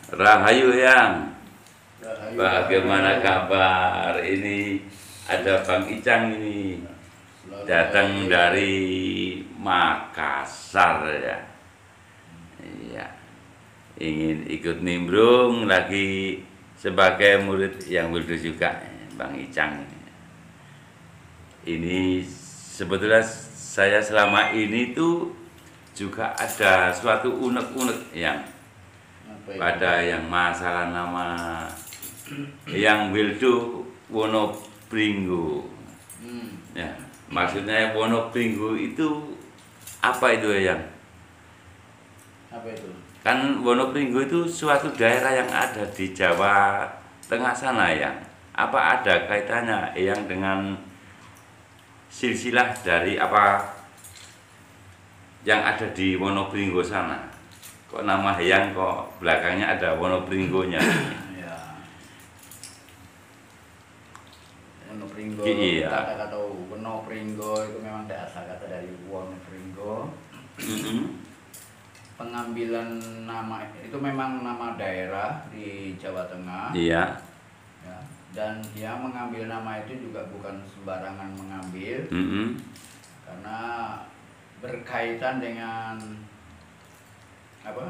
Rahayu Yang, Rahayu, bagaimana Rahayu. kabar? Ini ada Bang Icang ini Selalu datang baik. dari Makassar ya. Iya, ingin ikut nimbrung lagi sebagai murid yang wildo juga, Bang Icang. Ini sebetulnya saya selama ini tuh juga ada suatu unek-unek yang Apa itu? pada yang masalah nama yang Wildo Wonopringgo. Ya, maksudnya Wonopringgo itu apa itu ya, Yang? Apa itu? Kan Wonopringgo itu suatu daerah yang ada di Jawa Tengah sana, Yang. Apa ada kaitannya yang dengan silsilah dari apa yang ada di Wonopringgo sana? Kok nama Hayang kok belakangnya ada Wonopringgonya? Ya. Wonopringgo, Iya. kata-kata Wonopringgo itu memang asal kata dari Wonopringgo. Pengambilan nama itu memang nama daerah di Jawa Tengah. Iya. Ya. Dan yang mengambil nama itu juga bukan sembarangan mengambil, karena berkaitan dengan apa?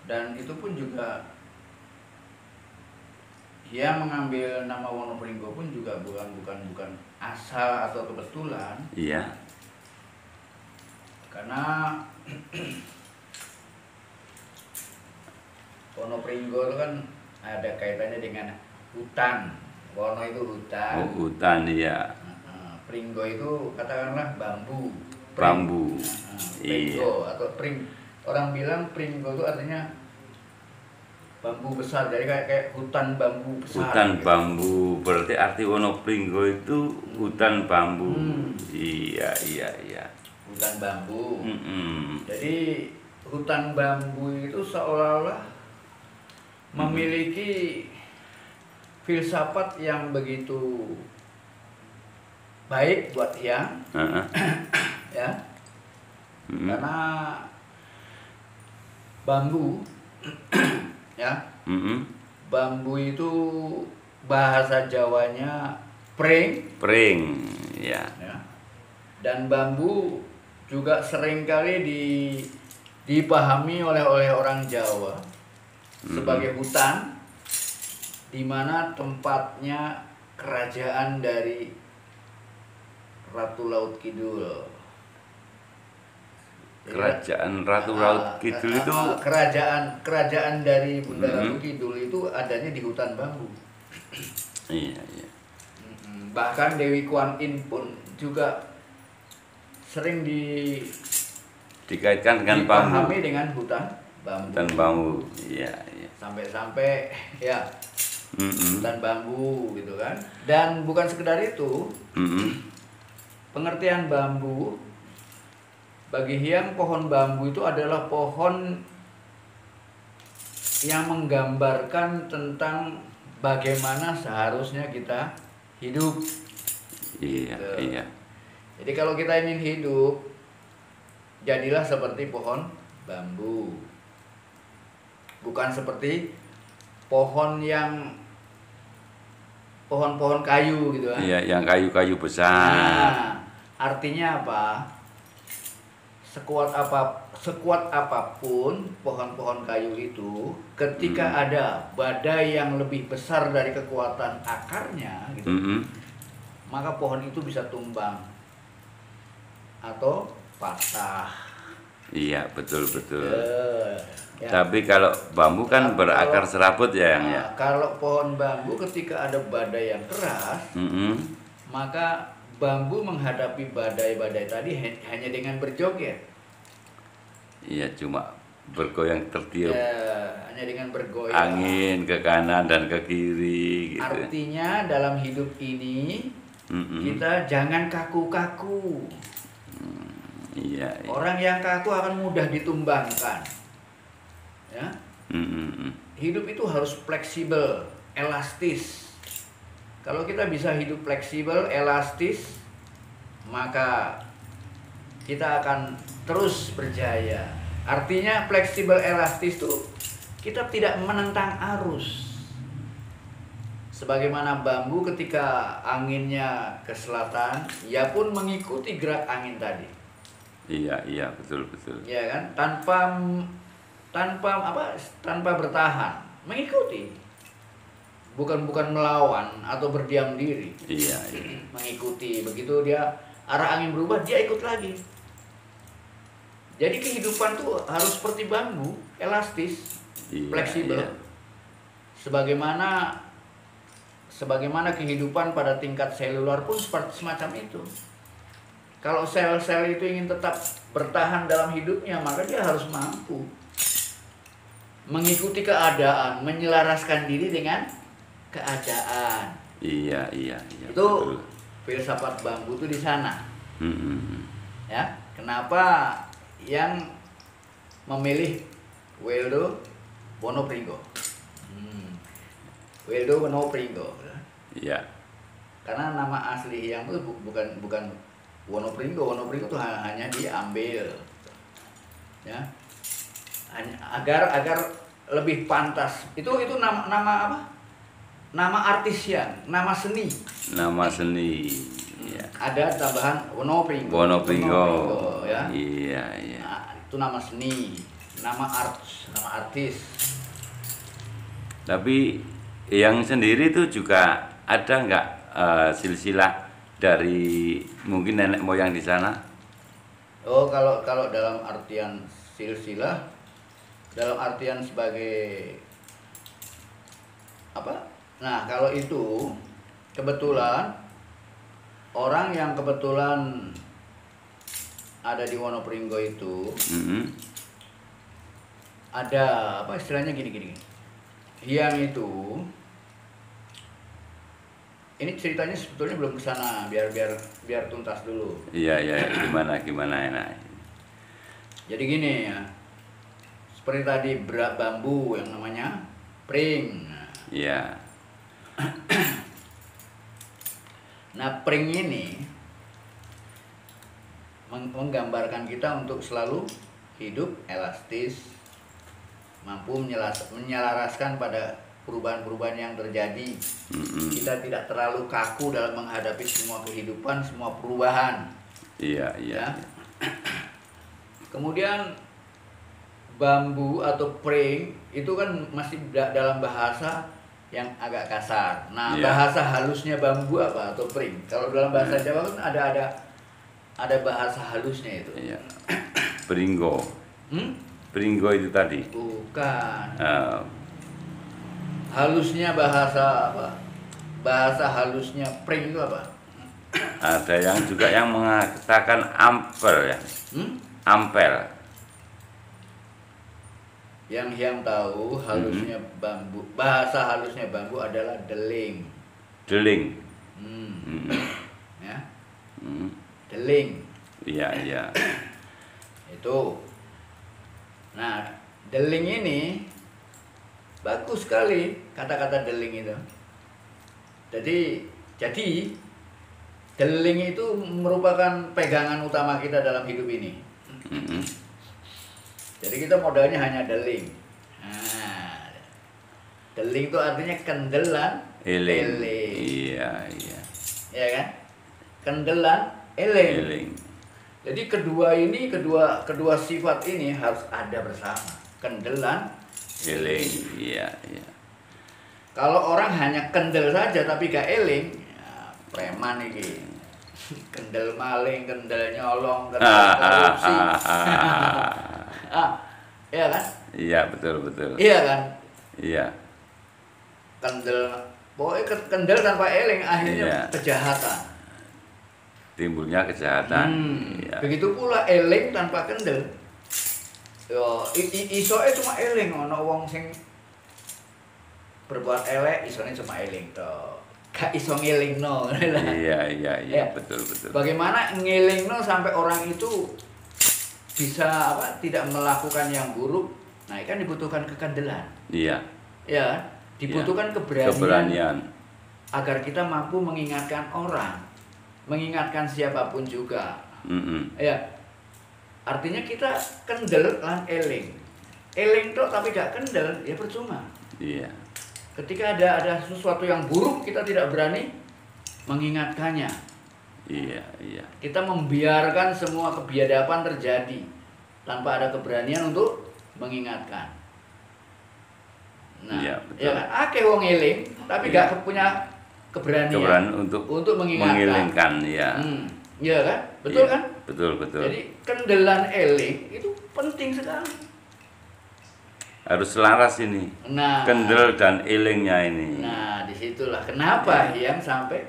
Dan itu pun juga yang mengambil nama Wonopringgo pun juga bukan asal atau kebetulan. Iya. Karena Wonopringgo itu kan ada kaitannya dengan hutan. Wono itu hutan. Oh, hutan ya. Pringgo itu katakanlah bambu. Bambu. Pringgo atau pring. Orang bilang Pringgo itu artinya bambu besar. Jadi kayak hutan bambu besar. Hutan gitu. bambu, berarti arti Wonopringgo itu hutan bambu. Iya. Hutan bambu. Mm-mm. Jadi hutan bambu itu seolah-olah memiliki filsafat yang begitu baik buat Yang, ya. Karena bambu, ya, bambu itu bahasa Jawanya pring, Pring, ya. ya. Dan bambu juga seringkali dipahami oleh orang Jawa sebagai hutan, di mana tempatnya kerajaan dari Ratu Laut Kidul. Jadi, Kerajaan Ratu Laut Kidul itu kerajaan dari Bunda Ratu Kidul itu adanya di hutan bambu. iya. Bahkan Dewi Kuan Yin pun juga sering Dikaitkan dengan bambu. dipahami dengan hutan bambu. Hutan bambu, iya. Sampai-sampai ya hutan bambu gitu kan. Dan bukan sekedar itu, pengertian bambu bagi Hyang, pohon bambu itu adalah pohon yang menggambarkan tentang bagaimana seharusnya kita hidup. Iya. Jadi kalau kita ingin hidup, jadilah seperti pohon bambu. Bukan seperti pohon kayu gitu kan. Iya, yang kayu-kayu besar. Nah, artinya apa? Sekuat apapun pohon-pohon kayu itu, ketika ada badai yang lebih besar dari kekuatan akarnya gitu, maka pohon itu bisa tumbang atau patah. Iya, betul. Ya. Tapi kalau bambu kan berakar serabut ya, Yang ya. Kalau pohon bambu ketika ada badai yang keras, maka bambu menghadapi badai-badai tadi hanya dengan berjoget. Iya, cuma bergoyang tertiup Hanya dengan bergoyang. angin ke kanan dan ke kiri gitu. Artinya dalam hidup ini kita jangan kaku-kaku. Iya. Orang yang kaku akan mudah ditumbangkan. Ya. Hidup itu harus fleksibel, elastis. Kalau kita bisa hidup fleksibel, elastis, maka kita akan terus berjaya. Artinya fleksibel elastis itu kita tidak menentang arus. Sebagaimana bambu ketika anginnya ke selatan, ia pun mengikuti gerak angin tadi. Iya, betul. Ya kan? Tanpa bertahan, mengikuti. Bukan melawan atau berdiam diri. Iya. Mengikuti. Begitu dia arah angin berubah, dia ikut lagi. Jadi kehidupan tuh harus seperti bambu, elastis, fleksibel. Iya. Sebagaimana kehidupan pada tingkat seluler pun seperti semacam itu. Kalau sel-sel itu ingin tetap bertahan dalam hidupnya, maka dia harus mampu mengikuti keadaan, menyelaraskan diri dengan keadaan. Iya. Itu betul. filsafat bambu itu di sana. Ya, kenapa yang memilih Weldo Wonopringgo? Weldo Wonopringgo. Iya. Karena nama asli yang itu bukan Wonopringgo. Wonopringgo itu hanya diambil, ya, agar lebih pantas. Itu nama apa? Nama artisian, nama seni. Nama seni. Ya. Ada tambahan Wonopringgo. Wonopringgo. Ya. Iya. Nah, itu nama seni, nama artis. Tapi yang sendiri itu juga ada nggak silsilah dari mungkin nenek moyang di sana? Oh, kalau dalam artian silsilah, dalam artian sebagai apa? Nah, kalau itu kebetulan orang yang kebetulan ada di Wonopringgo itu ada apa istilahnya gini. Yang itu ini ceritanya sebetulnya belum ke sana, biar tuntas dulu. Iya, gimana enak. Jadi gini ya. Seperti tadi bambu yang namanya pring. Iya. Nah, pring ini menggambarkan kita untuk selalu hidup elastis, mampu menyelaraskan pada perubahan-perubahan yang terjadi. Kita tidak terlalu kaku dalam menghadapi semua kehidupan, semua perubahan. Iya. Ya. Kemudian bambu atau pring itu kan masih dalam bahasa yang agak kasar. Nah, bahasa halusnya bambu apa atau pring? Kalau dalam bahasa Jawa kan ada bahasa halusnya itu. Iya. Pringgo. Pringgo itu tadi. Bukan. Halusnya bahasa apa? Bahasa halusnya pring itu apa? Ada yang juga yang mengatakan ampel ya. Ampel. Yang tahu halusnya bambu, bahasa halusnya bambu adalah deling. Deling. Ya. Deling. Iya. Itu. Nah, deling ini bagus sekali kata-kata deling itu. Jadi deling itu merupakan pegangan utama kita dalam hidup ini. Jadi kita modalnya hanya deling. Nah, deling itu artinya kendelan, eling. Iya. Ya kan? Kendelan, eling. Jadi kedua sifat ini harus ada bersama. Kendelan, Eling. Iya. Kalau orang hanya kendel saja tapi gak eling, ya, preman ini. Kendel maling, kendel nyolong, kendel korupsi. Iya kan? Iya, betul. Iya kan? Iya. Pokoknya kendel tanpa eling akhirnya kejahatan. Timbulnya kejahatan. Iya. Begitu pula eling tanpa kendel. Yo, isoe cuma eling, ono wong sing berbuat elek, isone cuma eling toh. Gak iso ngelingno. Iya, betul. Bagaimana ngelingno sampai orang itu bisa tidak melakukan yang buruk? Nah, kan dibutuhkan kekendelan. Iya. Ya, dibutuhkan keberanian agar kita mampu mengingatkan orang, mengingatkan siapapun juga. Ya. Artinya kita kendel lan eling. eling tok tapi gak kendel, ya percuma. Iya. Ketika ada sesuatu yang buruk, kita tidak berani mengingatkannya. Iya, iya. Kita membiarkan semua kebiadaban terjadi tanpa ada keberanian untuk mengingatkan. Nah, Iya, betul. ya kan? Akeh wong eling, tapi Iya. gak punya keberanian untuk mengingatkan. mengilingkan, ya. Iya kan? Betul Iya, kan? Betul, betul. Jadi kendelan eling itu penting sekali. Harus selaras ini. Nah, Kendel dan elingnya ini. nah disitulah kenapa yang sampai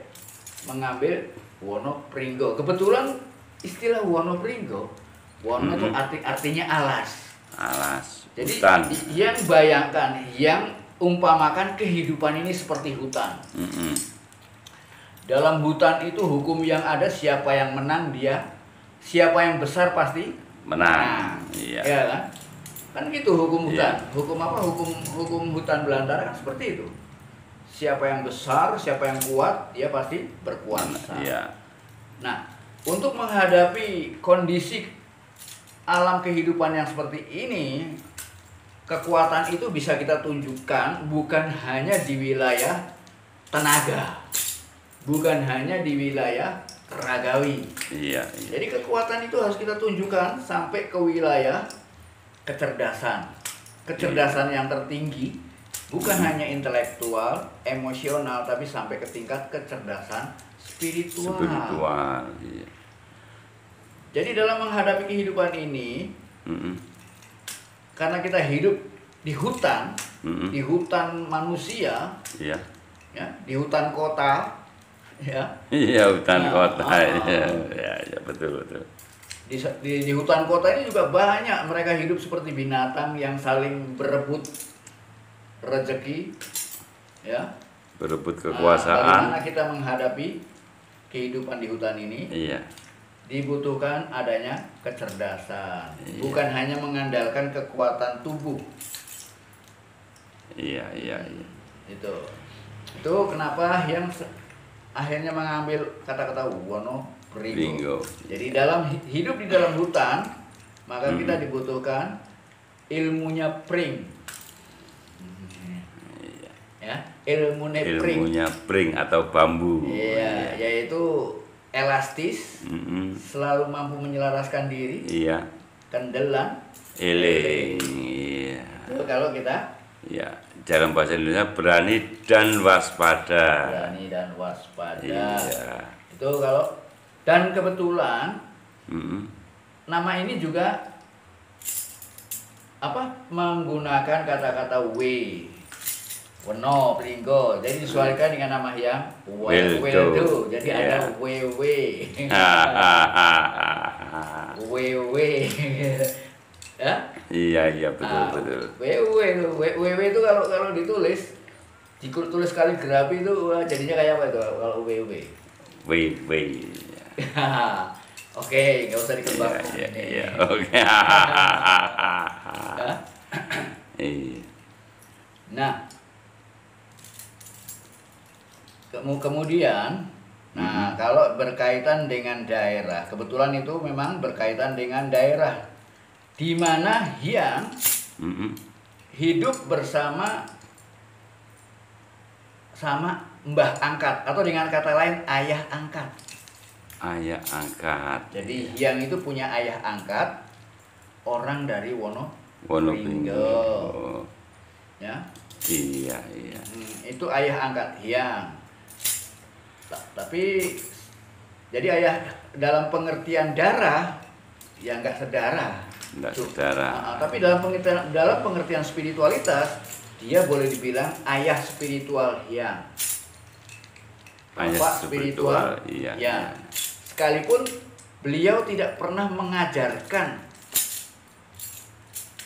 mengambil Wonopringgo. Kebetulan istilah Wonopringgo, Wono itu artinya alas. Alas. Jadi Hutan. yang bayangkan, yang umpamakan kehidupan ini seperti hutan. Dalam hutan itu hukum yang ada, siapa yang menang dia, siapa yang besar pasti Menang. Iya. Ya kan? Kan gitu hukum hutan. Iya. Hukum apa? Hukum hutan belantara kan seperti itu. Siapa yang besar, siapa yang kuat, dia pasti berkuasa. Iya. Nah, untuk menghadapi kondisi alam kehidupan yang seperti ini, kekuatan itu bisa kita tunjukkan bukan hanya di wilayah tenaga, bukan hanya di wilayah ragawi. Iya, iya. Jadi kekuatan itu harus kita tunjukkan sampai ke wilayah kecerdasan. Kecerdasan yang tertinggi bukan hanya intelektual, emosional, tapi sampai ke tingkat kecerdasan spiritual. Spiritual. Iya. Jadi dalam menghadapi kehidupan ini, karena kita hidup di hutan, di hutan manusia, Iya. ya, di hutan kota, ya. Iya, hutan Nah, kota. Iya, ya, betul, betul. Di hutan kota ini juga banyak mereka hidup seperti binatang yang saling berebut rezeki, ya. Berebut Nah, kekuasaan. bagaimana kita menghadapi kehidupan di hutan ini? Iya. Dibutuhkan adanya kecerdasan, Iya. bukan hanya mengandalkan kekuatan tubuh. Iya, iya, iya. Itu kenapa yang akhirnya mengambil kata-kata Wonopringgo. Jadi dalam hidup di dalam hutan, maka kita dibutuhkan ilmunya pring. Ya, Ilmunya pring atau bambu. Iya, yaitu elastis, selalu mampu menyelaraskan diri, Iya. kendelan, Eling. Iya. itu kalau kita Iya. Dalam bahasa Indonesia berani dan waspada. berani dan waspada. Iya. Itu kalau, dan kebetulan Mm-mm. nama ini juga menggunakan kata-kata Wonopringgo. Jadi disesuaikan dengan nama yang Weldo. Jadi Iya. ada WW. WW. Ya? Iya, iya, betul, betul. WW itu kalau ditulis ditulis kaligrafi itu jadinya kayak apa itu kalau WW? WW. Oke, nggak usah dikebak. Iya, iya, oke. Iya. Nah, kemudian, kalau berkaitan dengan daerah, kebetulan itu memang berkaitan dengan daerah, di mana yang hidup bersama mbah angkat, atau dengan kata lain ayah angkat. Ayah angkat. Jadi yang itu punya ayah angkat, orang dari Wonopringgo. Ya. Iya, iya. Itu ayah angkat Hyang. Tapi jadi ayah dalam pengertian darah ya enggak sedarah. Enggak saudara. Tapi dalam pengertian spiritualitas dia boleh dibilang ayah spiritual Hyang. Ayah Bapak spiritual, iya. Ya. Sekalipun beliau tidak pernah mengajarkan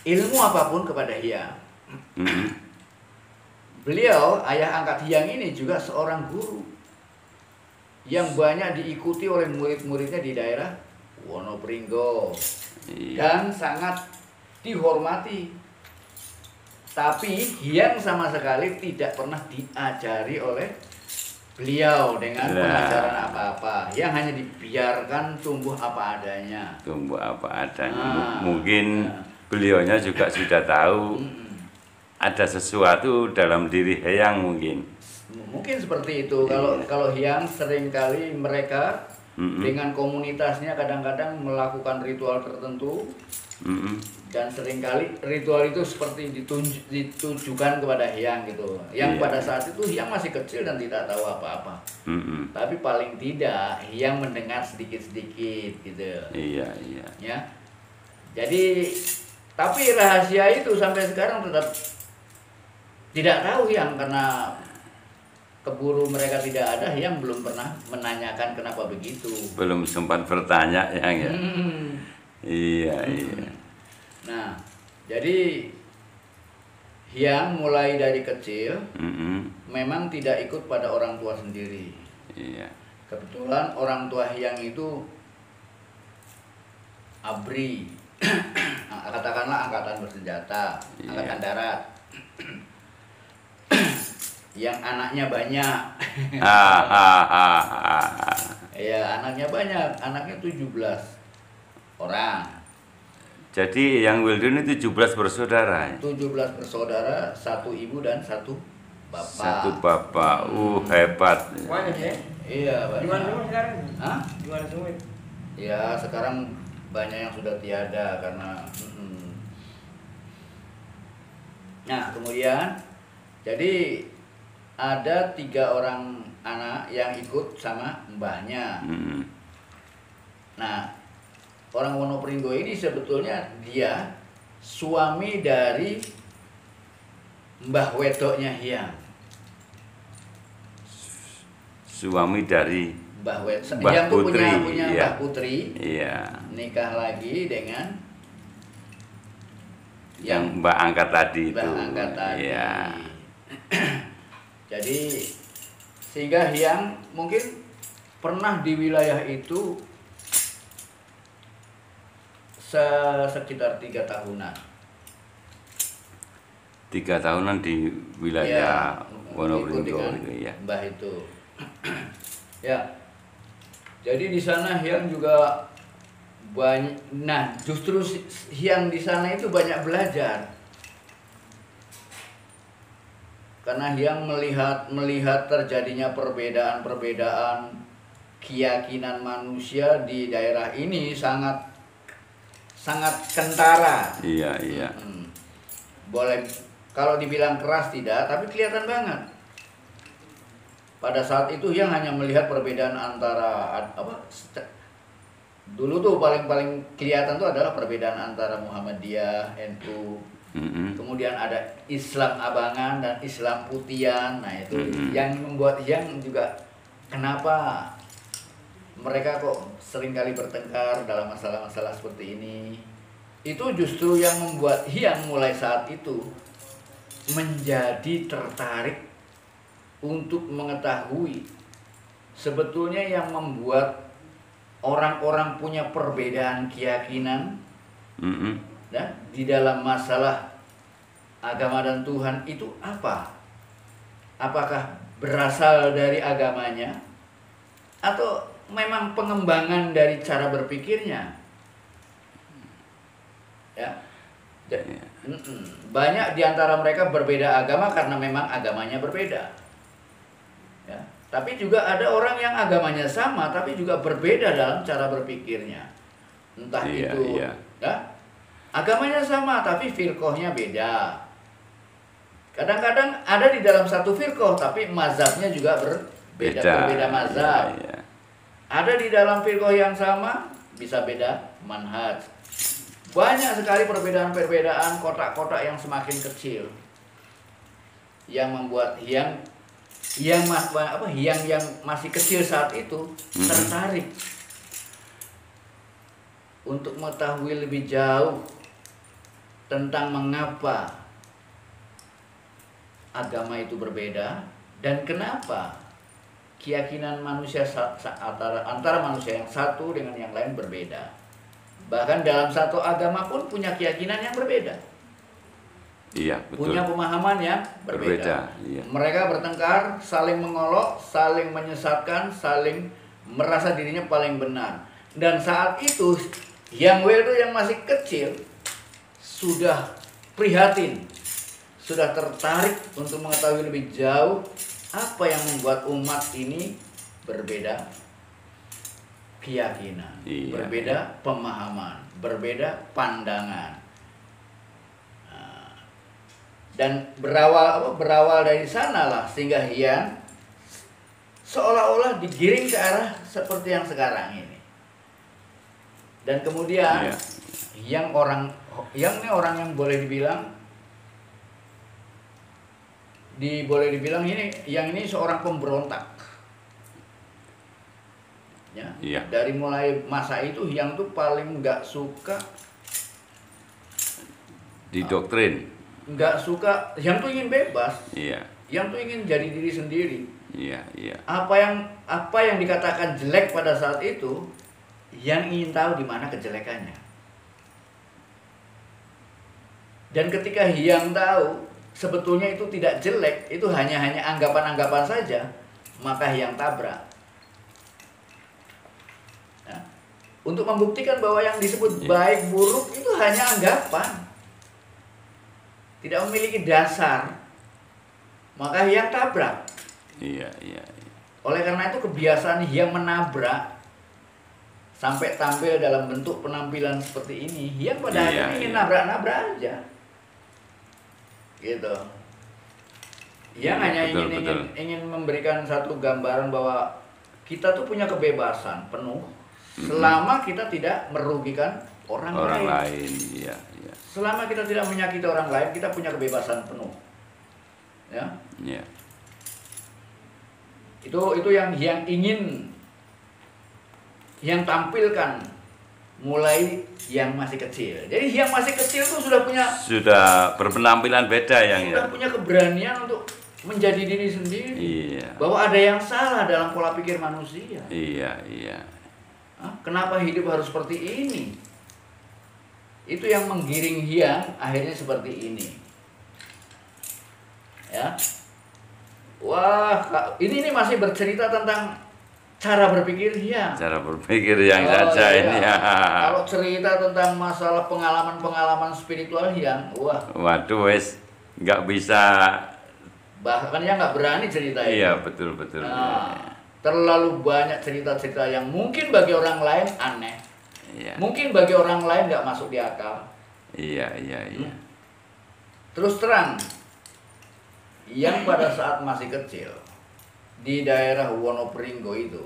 ilmu apapun kepada Hyang. Beliau, ayah angkat Hyang ini juga seorang guru yang banyak diikuti oleh murid-muridnya di daerah Wonopringgo. Iya. Dan sangat dihormati. Tapi Hyang sama sekali tidak pernah diajari oleh beliau dengan pengajaran apa-apa. Yang hanya dibiarkan tumbuh apa adanya. Tumbuh apa adanya. Mungkin beliaunya juga sudah tahu ada sesuatu dalam diri Hyang mungkin. Mungkin seperti itu. Kalau Hyang seringkali mereka dengan komunitasnya kadang-kadang melakukan ritual tertentu. Dan seringkali ritual itu seperti ditujukan kepada Hyang gitu. Yang pada saat itu Hyang masih kecil dan tidak tahu apa-apa. Tapi paling tidak Hyang mendengar sedikit-sedikit gitu. Iya. Ya. Jadi tapi rahasia itu sampai sekarang tetap tidak tahu Hyang, karena keburu mereka tidak ada. Hyang belum pernah menanyakan kenapa begitu. Belum sempat bertanya ya. Iya. Nah, jadi Hyang mulai dari kecil memang tidak ikut pada orang tua sendiri. Iya. Kebetulan orang tua Hyang itu ABRI, katakanlah angkatan bersenjata, angkatan darat, yang anaknya banyak. Ya, anaknya banyak, anaknya 17 orang. Jadi yang Wildo ini 17 bersaudara. 17 bersaudara, satu ibu dan satu bapak. Satu bapak, hebat. Banyak ya? Iya, Di mana banyak. semua sekarang? Hah? Di mana semua? Ya, sekarang banyak yang sudah tiada karena Nah, kemudian jadi ada 3 orang anak yang ikut sama mbahnya. Nah, orang Wonopringgo ini sebetulnya dia suami dari mbah wedoknya Hyang. Suami dari Mbah Mbah Hyang tuh Putri, punya iya. Mbah Putri. Iya. Nikah lagi dengan Yang Mbak angkat tadi itu. Mbah angkat tadi. Iya. Jadi sehingga Hyang mungkin pernah di wilayah itu sekitar 3 tahunan. 3 tahunan di wilayah Wonopringgo dengan itu ya. Mbah itu. Ya. Jadi di sana Hyang juga banyak. Nah, justru Hyang di sana itu banyak belajar. Karena Hyang melihat terjadinya perbedaan keyakinan manusia di daerah ini sangat kentara. Iya. Boleh kalau dibilang keras tidak, tapi kelihatan banget. Pada saat itu Hyang hanya melihat perbedaan antara dulu tuh paling kelihatan tuh adalah perbedaan antara Muhammadiyah, NU, kemudian ada Islam Abangan dan Islam Putian. Nah itu yang membuat Hyang juga kenapa mereka kok seringkali bertengkar dalam masalah-masalah seperti ini. Itu justru yang membuat Hyang mulai saat itu menjadi tertarik untuk mengetahui sebetulnya yang membuat orang-orang punya perbedaan keyakinan dan di dalam masalah agama dan Tuhan itu apa? Apakah berasal dari agamanya atau memang pengembangan dari cara berpikirnya? Ya. Banyak di antara mereka berbeda agama karena memang agamanya berbeda. Ya. Tapi juga ada orang yang agamanya sama tapi juga berbeda dalam cara berpikirnya. Entah itu ya, agamanya sama tapi firqahnya beda. Kadang-kadang ada di dalam satu firqah tapi mazhabnya juga berbeda mazhab. Ada di dalam firqah yang sama bisa beda manhaj. Banyak sekali perbedaan-perbedaan kotak-kotak yang semakin kecil yang membuat Hyang yang masih kecil saat itu tertarik untuk mengetahui lebih jauh tentang mengapa agama itu berbeda dan kenapa keyakinan manusia antara manusia yang satu dengan yang lain berbeda. Bahkan dalam satu agama pun punya keyakinan yang berbeda. Iya, betul. Punya pemahaman yang berbeda. Iya. Mereka bertengkar, saling mengolok, saling menyesatkan, saling merasa dirinya paling benar. Dan saat itu Hyang Wildo yang masih kecil, sudah prihatin, sudah tertarik untuk mengetahui lebih jauh apa yang membuat umat ini berbeda keyakinan, berbeda pemahaman, berbeda pandangan. Dan berawal dari sanalah sehingga Hyang seolah-olah digiring ke arah seperti yang sekarang ini. Dan kemudian Hyang ini orang yang boleh dibilang ini Hyang ini seorang pemberontak. Ya. Dari mulai masa itu Hyang tuh paling nggak suka didoktrin. Nggak suka, yang tuh ingin bebas, yang tuh ingin jadi diri sendiri. Apa yang dikatakan jelek pada saat itu, yang ingin tahu di mana kejelekannya. Dan ketika Hyang tahu sebetulnya itu tidak jelek, itu hanya anggapan-anggapan saja, maka Hyang tabrak. Untuk membuktikan bahwa yang disebut baik buruk itu hanya anggapan, tidak memiliki dasar, maka Hyang tabrak. Oleh karena itu kebiasaan Hyang menabrak sampai tampil dalam bentuk penampilan seperti ini, Hyang pada akhirnya ingin nabrak-nabrak aja, gitu. Hyang hanya ingin memberikan satu gambaran bahwa kita tuh punya kebebasan penuh selama kita tidak merugikan orang lain. Selama kita tidak menyakiti orang lain, kita punya kebebasan penuh. Itu yang ingin yang tampilkan mulai yang masih kecil. Jadi yang masih kecil itu sudah berpenampilan beda sudah punya keberanian untuk menjadi diri sendiri. Bahwa ada yang salah dalam pola pikir manusia. Kenapa hidup harus seperti ini? Itu yang menggiring Hyang akhirnya seperti ini. Ini masih bercerita tentang cara berpikir Hyang. Cara berpikir yang saja ini. Kalau cerita tentang masalah pengalaman spiritual Hyang, waduh wes nggak bisa. Bahkan Hyang nggak berani cerita itu. Betul. Terlalu banyak cerita-cerita yang mungkin bagi orang lain aneh. Mungkin bagi orang lain nggak masuk di akal. Terus terang, yang pada saat masih kecil di daerah Wonopringgo itu,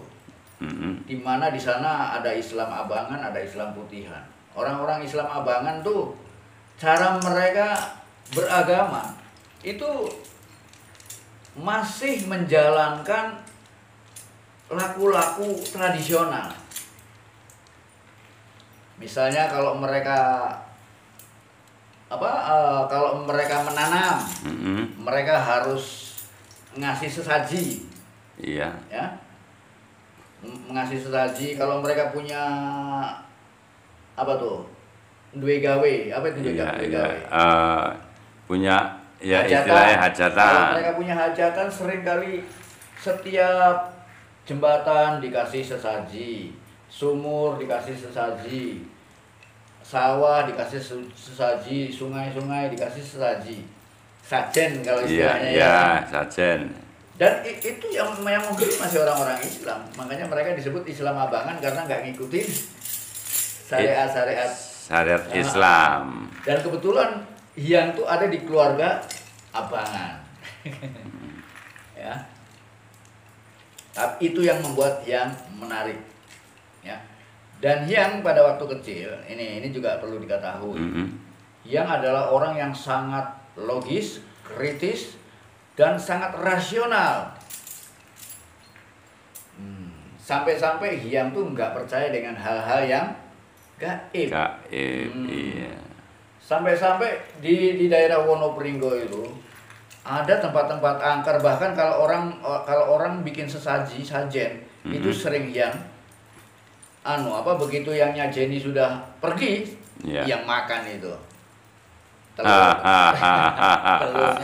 di mana di sana ada Islam Abangan, ada Islam Putihan. Orang-orang Islam Abangan tuh cara mereka beragama itu masih menjalankan laku-laku tradisional. Misalnya kalau mereka menanam, mereka harus ngasih sesaji. Mengasih sesaji. Kalau mereka punya duwe gawe, punya hajatan. Istilahnya hajatan. Kalau mereka punya hajatan, seringkali setiap jembatan dikasih sesaji, sumur dikasih sesaji, sawah dikasih sesaji, sungai-sungai dikasih sesaji, sajen kalau istilahnya. Sajen. Dan itu yang memberi masih orang-orang Islam. Makanya mereka disebut Islam Abangan karena nggak ngikutin syariat Islam. Dan kebetulan Hyang tuh ada di keluarga Abangan. Tapi itu yang membuat Hyang menarik. Dan Hyang pada waktu kecil, ini juga perlu diketahui, Hyang adalah orang yang sangat logis, kritis, dan sangat rasional. Sampai-sampai Hyang tuh nggak percaya dengan hal-hal yang gaib. Sampai-sampai di daerah Wonopringgo itu ada tempat-tempat angker, bahkan kalau orang bikin sajen itu sering Hyang begitu yang nyajeni sudah pergi, yang makan itu telurnya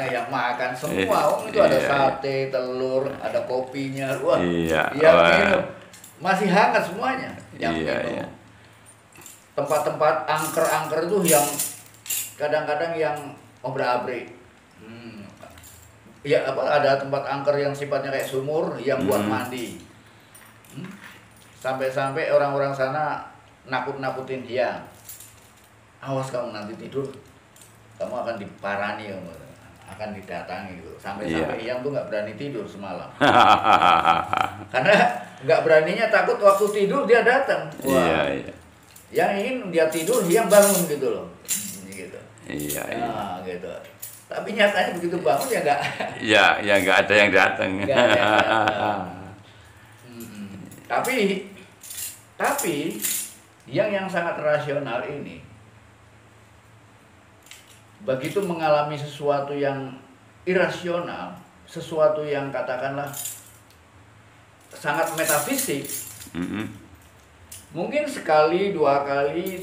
yang makan semua. Itu ada sate, telur, ada kopinya, minum masih hangat semuanya yang minum. Tempat-tempat angker itu yang kadang-kadang yang obrak-abrik. Ya apa, ada tempat angker yang sifatnya kayak sumur yang buat mandi. Sampai-sampai orang-orang sana nakut-nakutin dia. Awas kamu nanti tidur, kamu akan diparani, akan didatangi gitu. Sampai-sampai Hyang tuh nggak berani tidur semalam. Karena nggak beraninya takut waktu tidur dia datang. Wah. Yang ingin dia tidur, Hyang bangun gitu loh. Gitu. Nah, gitu. Tapi nyatanya begitu bangun ya nggak. Ya nggak ada yang datang. Nggak ada yang datang. Tapi yang sangat rasional ini, begitu mengalami sesuatu yang irasional, sesuatu yang katakanlah sangat metafisik, mungkin sekali dua kali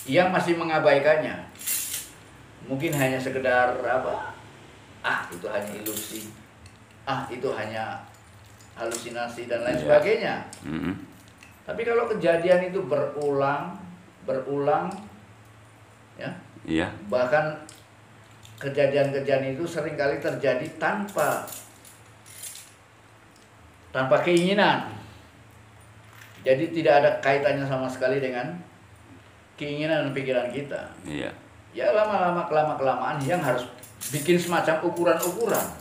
yang masih mengabaikannya. Mungkin hanya sekedar apa? Itu hanya ilusi. Itu hanya halusinasi dan lain sebagainya. Tapi kalau kejadian itu berulang, ya, bahkan kejadian-kejadian itu seringkali terjadi tanpa keinginan. Jadi tidak ada kaitannya sama sekali dengan keinginan dan pikiran kita. Ya lama-kelamaan yang harus bikin semacam ukuran-ukuran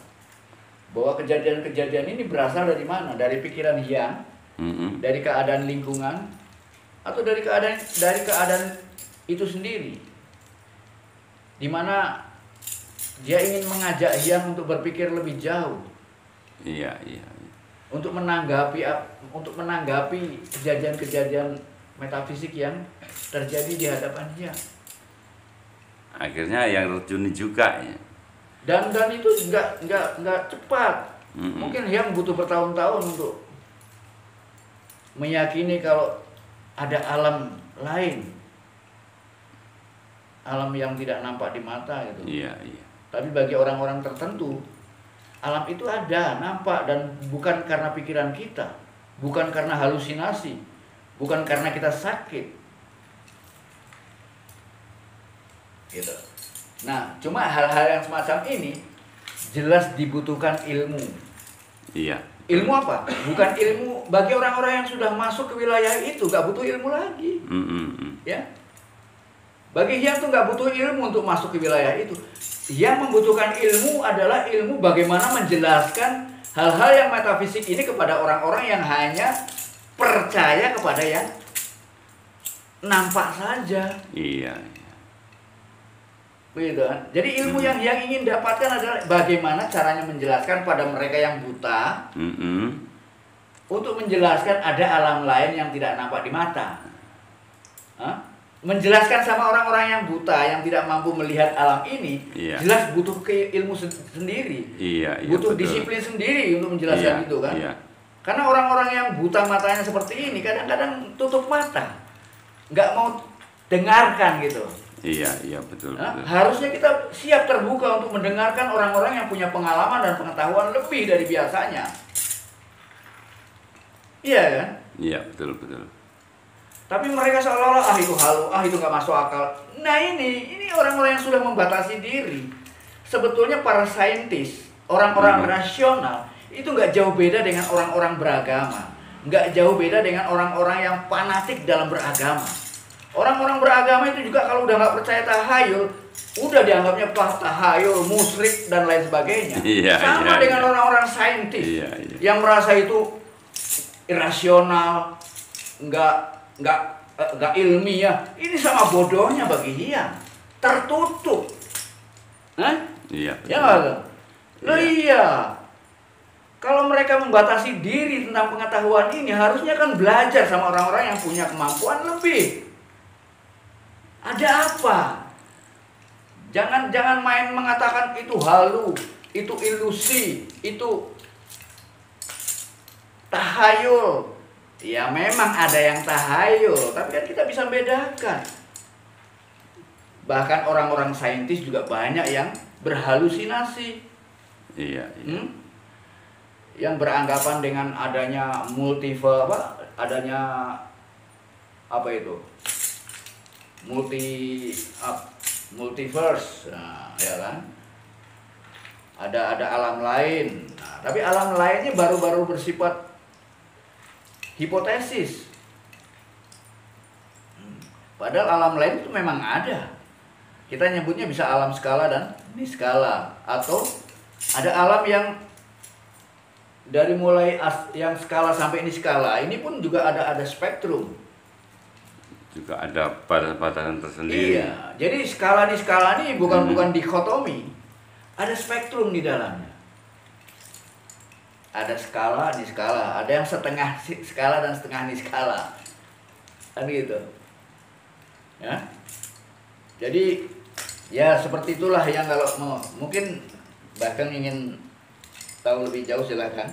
bahwa kejadian-kejadian ini berasal dari mana? Dari pikiran Hyang, dari keadaan lingkungan, atau dari keadaan itu sendiri, di mana dia ingin mengajak Hyang untuk berpikir lebih jauh, untuk menanggapi kejadian-kejadian metafisik yang terjadi di hadapan Hyang. Akhirnya yang terjun juga ya. Dan itu nggak cepat. Mungkin Hyang butuh bertahun-tahun untuk meyakini kalau ada alam lain, alam yang tidak nampak di mata gitu. Tapi bagi orang-orang tertentu, alam itu ada, nampak, dan bukan karena pikiran kita, bukan karena halusinasi, bukan karena kita sakit. Gitu. Nah, cuma hal-hal yang semacam ini jelas dibutuhkan ilmu. Ilmu apa? Bukan ilmu bagi orang-orang yang sudah masuk ke wilayah itu, nggak butuh ilmu lagi. Ya, bagi Hyang tuh nggak butuh ilmu untuk masuk ke wilayah itu. Yang membutuhkan ilmu adalah ilmu bagaimana menjelaskan hal-hal yang metafisik ini kepada orang-orang yang hanya percaya kepada yang nampak saja. Begitu kan? Jadi ilmu yang ingin dapatkan adalah bagaimana caranya menjelaskan pada mereka yang buta, untuk menjelaskan ada alam lain yang tidak nampak di mata. Menjelaskan sama orang-orang yang buta, yang tidak mampu melihat alam ini, jelas butuh ilmu sendiri, butuh disiplin sendiri untuk menjelaskan itu kan. Karena orang-orang yang buta matanya seperti ini kadang-kadang tutup mata, nggak mau dengarkan gitu. Betul. Harusnya kita siap terbuka untuk mendengarkan orang-orang yang punya pengalaman dan pengetahuan lebih dari biasanya. Iya kan? Betul. Tapi mereka seolah-olah itu halu, itu nggak masuk akal. Nah ini orang-orang yang sudah membatasi diri. Sebetulnya para saintis, orang-orang rasional itu nggak jauh beda dengan orang-orang beragama, nggak jauh beda dengan orang-orang yang fanatik dalam beragama. Orang-orang beragama itu juga kalau udah nggak percaya tahayul, udah dianggapnya tahayul, musyrik dan lain sebagainya. Sama dengan orang-orang saintis yang merasa itu irasional, nggak ilmiah. Ini sama bodohnya bagi Hyang, tertutup. Kalau mereka membatasi diri tentang pengetahuan ini, harusnya kan belajar sama orang-orang yang punya kemampuan lebih. Ada apa? Jangan main mengatakan itu halu, itu ilusi, itu tahayul. Ya memang ada yang tahayul, tapi kan kita bisa bedakan. Bahkan orang-orang saintis juga banyak yang berhalusinasi. Yang beranggapan dengan adanya multi multiverse, nah, ya kan? Ada alam lain. Nah, tapi alam lainnya baru-baru bersifat hipotesis. Padahal alam lain itu memang ada. Kita nyebutnya bisa alam skala dan niskala, atau ada alam yang dari mulai yang skala sampai niskala ini pun juga ada spektrum. Juga ada batasan tersendiri. Iya, jadi skala niskala ini bukan dikotomi, ada spektrum di dalamnya. Ada skala niskala, ada yang setengah skala dan setengah niskala, kan gitu. Ya, jadi ya seperti itulah yang kalau mungkin bahkan ingin tahu lebih jauh silahkan.